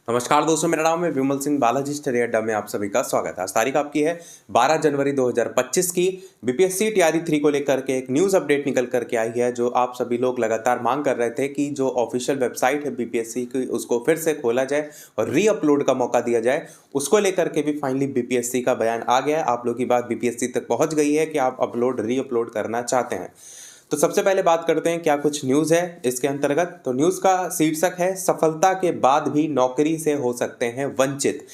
नमस्कार दोस्तों, मेरा नाम है विमल सिंह। बालाजी स्टडी अड्डा में आप सभी का स्वागत है। आज तारीख आपकी है 12 जनवरी 2025 की। बीपीएससी टीआरई 3 को लेकर के एक न्यूज़ अपडेट निकल करके आई है, जो आप सभी लोग लगातार मांग कर रहे थे कि जो ऑफिशियल वेबसाइट है बीपीएससी की, उसको फिर से खोला जाए और री अपलोड का मौका दिया जाए। उसको लेकर के भी फाइनली बीपीएससी का बयान आ गया है। आप लोग की बात बीपीएससी तक पहुंच गई है कि आप री अपलोड करना चाहते हैं। तो सबसे पहले बात करते हैं क्या कुछ न्यूज़ है इसके अंतर्गत। तो न्यूज़ का शीर्षक है, सफलता के बाद भी नौकरी से हो सकते हैं वंचित।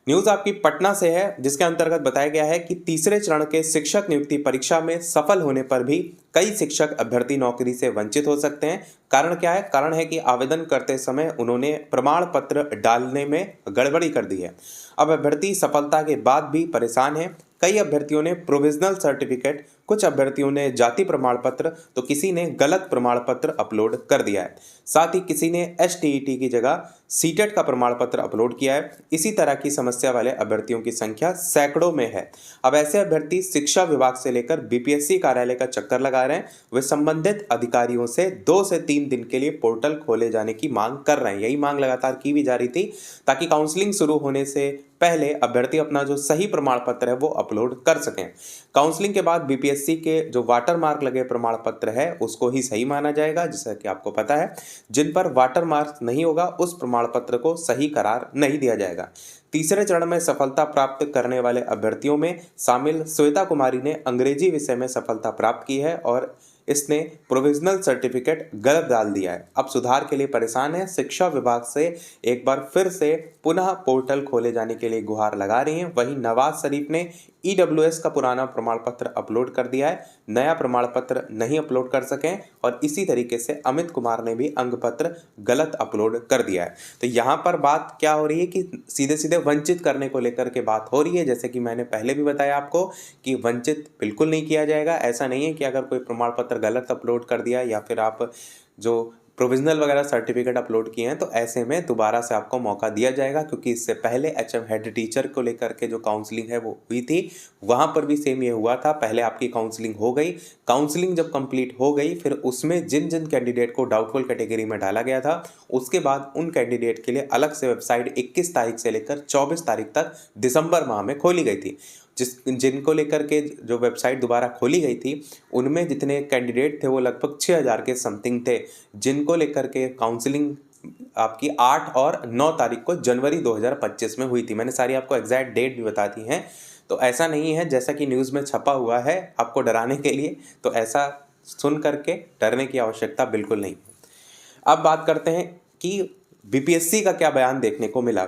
न्यूज़ आपकी पटना से है, जिसके अंतर्गत बताया गया है कि तीसरे चरण के शिक्षक नियुक्ति परीक्षा में सफल होने पर भी कई शिक्षक अभ्यर्थी नौकरी से वंचित हो सकते हैं। कारण क्या है? कारण है कि आवेदन करते समय उन्होंने प्रमाण पत्र डालने में गड़बड़ी कर दी है। अब अभ्यर्थी सफलता के बाद भी परेशान है। कई अभ्यर्थियों ने प्रोविजनल सर्टिफिकेट, कुछ अभ्यर्थियों ने जाति प्रमाण पत्र, तो किसी ने गलत प्रमाण पत्र अपलोड कर दिया है। साथ ही किसी ने एसटीईटी की जगह सीटेट का प्रमाण पत्र अपलोड किया है। इसी तरह की समस्या वाले अभ्यर्थियों की संख्या सैकड़ों में है। अब ऐसे अभ्यर्थी शिक्षा विभाग से लेकर बीपीएससी कार्यालय का चक्कर लगा रहे हैं। वे संबंधित अधिकारियों से 2 से 3 दिन के लिए पोर्टल खोले जाने की मांग कर रहे हैं। यही मांग लगातार की भी जा रही थी, ताकि काउंसलिंग शुरू होने से पहले अभ्यर्थी अपना जो सही प्रमाण पत्र है वो अपलोड कर सकें। काउंसलिंग के बाद बीपीएससी के जो वाटर मार्क लगे प्रमाण पत्र है उसको ही सही माना जाएगा। जैसा कि आपको पता है, जिन पर वाटर मार्क नहीं होगा उस प्रमाण पत्र को सही करार नहीं दिया जाएगा। तीसरे चरण में सफलता प्राप्त करने वाले अभ्यर्थियों में शामिल श्वेता कुमारी ने अंग्रेजी विषय में सफलता प्राप्त की है और इसने प्रोविजनल सर्टिफिकेट गलत डाल दिया है। अब सुधार के लिए परेशान है। शिक्षा विभाग से एक बार फिर से पुनः पोर्टल खोले जाने के लिए गुहार लगा रही हैं। वहीं नवाज शरीफ ने ईडब्ल्यूएस का पुराना प्रमाण पत्र अपलोड कर दिया है, नया प्रमाण पत्र नहीं अपलोड कर सकें। और इसी तरीके से अमित कुमार ने भी अंग पत्र गलत अपलोड कर दिया है। तो यहाँ पर बात क्या हो रही है कि सीधे सीधे वंचित करने को लेकर के बात हो रही है। जैसे कि मैंने पहले भी बताया आपको कि वंचित बिल्कुल नहीं किया जाएगा। ऐसा नहीं है कि अगर कोई प्रमाण पत्र गलत अपलोड कर दिया या फिर आप जो प्रोविजनल वगैरह सर्टिफिकेट अपलोड किए हैं, तो ऐसे में दोबारा से आपको मौका दिया जाएगा। क्योंकि इससे पहले एचएम हेड टीचर को लेकर के जो काउंसलिंग है वो हुई थी, वहाँ पर भी सेम ये हुआ था। पहले आपकी काउंसलिंग हो गई, काउंसलिंग जब कंप्लीट हो गई फिर उसमें जिन जिन कैंडिडेट को डाउटफुल कैटेगरी में डाला गया था, उसके बाद उन कैंडिडेट के लिए अलग से वेबसाइट 21 तारीख से लेकर 24 तारीख तक दिसंबर माह में खोली गई थी। जिनको लेकर के जो वेबसाइट दोबारा खोली गई थी, उनमें जितने कैंडिडेट थे वो लगभग 6000 के समथिंग थे, जिनको लेकर के काउंसलिंग आपकी 8 और 9 तारीख को जनवरी 2025 में हुई थी। मैंने सारी आपको एग्जैक्ट डेट भी बता दी है। तो ऐसा नहीं है जैसा कि न्यूज़ में छपा हुआ है आपको डराने के लिए, तो ऐसा सुन करके डरने की आवश्यकता बिल्कुल नहीं है। अब बात करते हैं कि बीपीएससी का क्या बयान देखने को मिला।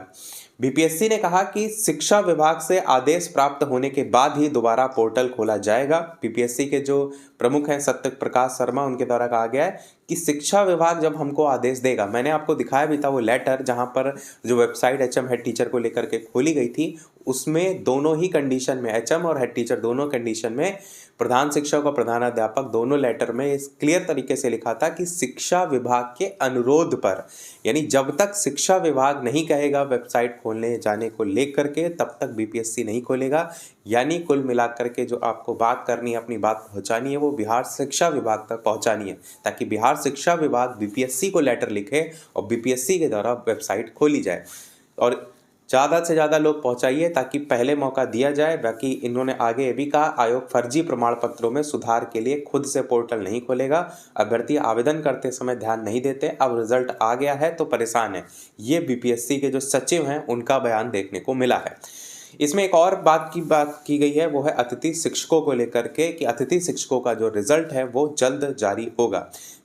बीपीएससी ने कहा कि शिक्षा विभाग से आदेश प्राप्त होने के बाद ही दोबारा पोर्टल खोला जाएगा। बीपीएससी के जो प्रमुख हैं सत्य प्रकाश शर्मा, उनके द्वारा कहा गया है कि शिक्षा विभाग जब हमको आदेश देगा, मैंने आपको दिखाया भी था वो लेटर जहां पर जो वेबसाइट एचएम हेड टीचर को लेकर के खोली गई थी, उसमें दोनों ही कंडीशन में, एचएम और हेड टीचर दोनों कंडीशन में, प्रधान शिक्षक और प्रधानाध्यापक दोनों लेटर में इस क्लियर तरीके से लिखा था कि शिक्षा विभाग के अनुरोध पर, यानी जब तक शिक्षा विभाग नहीं कहेगा वेबसाइट खोलने जाने को लेकर के, तब तक बीपीएससी नहीं खोलेगा। यानी कुल मिलाकर के जो आपको बात करनी है, अपनी बात पहुंचानी है, वो बिहार शिक्षा विभाग तक पहुंचानी है, ताकि बिहार शिक्षा विभाग बीपीएससी को लेटर लिखे और बीपीएससी के द्वारा वेबसाइट खोली जाए। और ज़्यादा से ज़्यादा लोग पहुंचाइए ताकि पहले मौका दिया जाए। बाकी इन्होंने आगे ये भी कहा, आयोग फर्जी प्रमाण पत्रों में सुधार के लिए खुद से पोर्टल नहीं खोलेगा। अभ्यर्थी आवेदन करते समय ध्यान नहीं देते, अब रिजल्ट आ गया है तो परेशान है। ये बीपीएससी के जो सचिव हैं उनका बयान देखने को मिला है। इसमें एक और बात की गई है, वो है अतिथि शिक्षकों को लेकर के, कि अतिथि शिक्षकों का जो रिजल्ट है वो जल्द जारी होगा।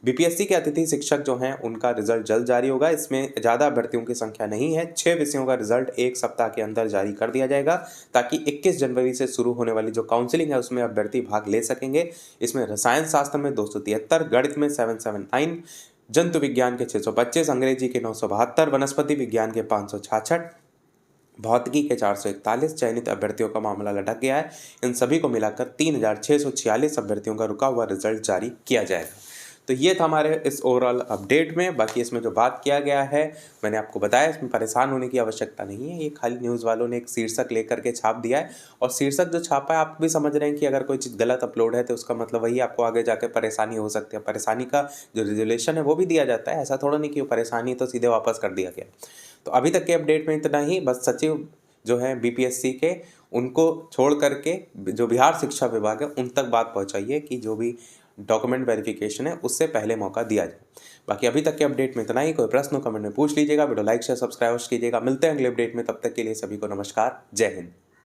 बीपीएससी के अतिथि शिक्षक जो हैं उनका रिजल्ट जल्द जारी होगा। इसमें ज़्यादा अभ्यर्थियों की संख्या नहीं है। 6 विषयों का रिजल्ट 1 सप्ताह के अंदर जारी कर दिया जाएगा, ताकि 21 जनवरी से शुरू होने वाली जो काउंसलिंग है उसमें अभ्यर्थी भाग ले सकेंगे। इसमें रसायन शास्त्र में 273, गणित में 779, जंतु विज्ञान के 625, अंग्रेजी के 972, वनस्पति विज्ञान के 566, भौतिकी के 441 चयनित अभ्यर्थियों का मामला लटक गया है। इन सभी को मिलाकर 3646 अभ्यर्थियों का रुका हुआ रिजल्ट जारी किया जाएगा। तो ये था हमारे इस ओवरऑल अपडेट में। बाकी इसमें जो बात किया गया है मैंने आपको बताया, इसमें परेशान होने की आवश्यकता नहीं है। ये खाली न्यूज़ वालों ने एक शीर्षक लेकर के छाप दिया है, और शीर्षक जो छापा है आप भी समझ रहे हैं कि अगर कोई चीज़ गलत अपलोड है तो उसका मतलब वही आपको आगे जाकर परेशानी हो सकती है। परेशानी का जो रिजोल्यूशन है वो भी दिया जाता है, ऐसा थोड़ा नहीं कि वो परेशानी तो सीधे वापस कर दिया गया। तो अभी तक के अपडेट में इतना ही। बस सचिव जो है बीपीएससी के, उनको छोड़ करके जो बिहार शिक्षा विभाग है उन तक बात पहुंचाइए कि जो भी डॉक्यूमेंट वेरिफिकेशन है उससे पहले मौका दिया जाए। बाकी अभी तक के अपडेट में इतना ही। कोई प्रश्न कमेंट में पूछ लीजिएगा। वीडियो लाइक शेयर सब्सक्राइब कीजिएगा। मिलते हैं अगले अपडेट में, तब तक के लिए सभी को नमस्कार, जय हिंद।